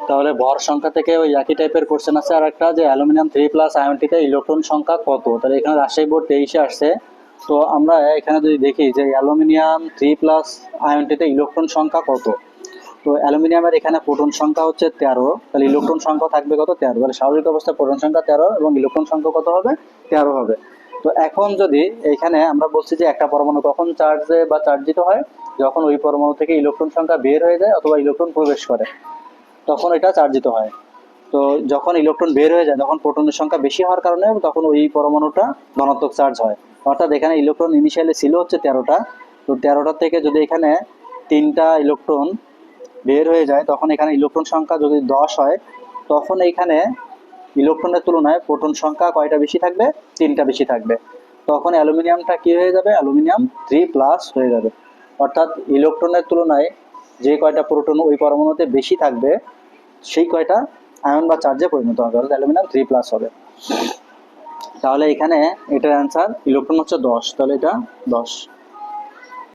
তাহলে ভর সংখ্যা থেকে ওই একই টাইপের কোশ্চেন আছে আর একটা, যে অ্যালুমিনিয়াম 3+ আয়নটিতে ইলেকট্রন সংখ্যা কত। তাহলে এখানে রাজশাহী বোর্ড 23-এ আসছে। তো আমরা এখানে যদি দেখি যে অ্যালুমিনিয়াম 3+ আয়নটিতে ইলেকট্রন সংখ্যা কত, তো অ্যালুমিনিয়ামের এখানে প্রোটন সংখ্যা হচ্ছে 13, তাহলে ইলেকট্রন সংখ্যা থাকবে কত, 13। তাহলে স্বাভাবিক অবস্থায় প্রোটন সংখ্যা 13 এবং ইলেকট্রন সংখ্যা কত হবে, 13 হবে। তো এখন যদি এখানে আমরা বলছি যে একটা পরমাণু কখন চার্জে বা চার্জিত হয়, যখন ওই পরমাণু থেকে ইলেকট্রন সংখ্যা বের হয়ে যায় অথবা ইলেকট্রন প্রবেশ করে, তখন এটা চার্জিত হয়। তো যখন ইলেকট্রন বের হয়ে যায় তখন প্রোটনের সংখ্যা বেশি হওয়ার কারণে তখন ওই পরমাণুটা ধনাত্মক চার্জ হয়। অর্থাৎ এখানে ইলেকট্রন ইনিশিয়ালি ছিল হচ্ছে 13টা, তো 13টা থেকে যদি এখানে 3টা ইলেকট্রন বের হয়ে যায় তখন এখানে ইলেকট্রন সংখ্যা যদি 10 হয়, তখন এইখানে ইলেকট্রনের তুলনায় প্রোটন সংখ্যা কয়টা বেশি থাকবে, 3টা বেশি থাকবে। তখন অ্যালুমিনিয়ামটা কি হয়ে যাবে, অ্যালুমিনিয়াম 3+ হয়ে যাবে। অর্থাৎ ইলেকট্রনের তুলনায় যে কয়টা প্রোটন ওই পরমাণুতে বেশি থাকবে সেই কয়টা আয়ন বা চার্জে পরিণত হবে, অর্থাৎ অ্যালুমিনিয়াম 3+ হবে। তাহলে এখানে এটার অ্যান্সার ইলেকট্রন হচ্ছে 10, তাহলে এটা 10।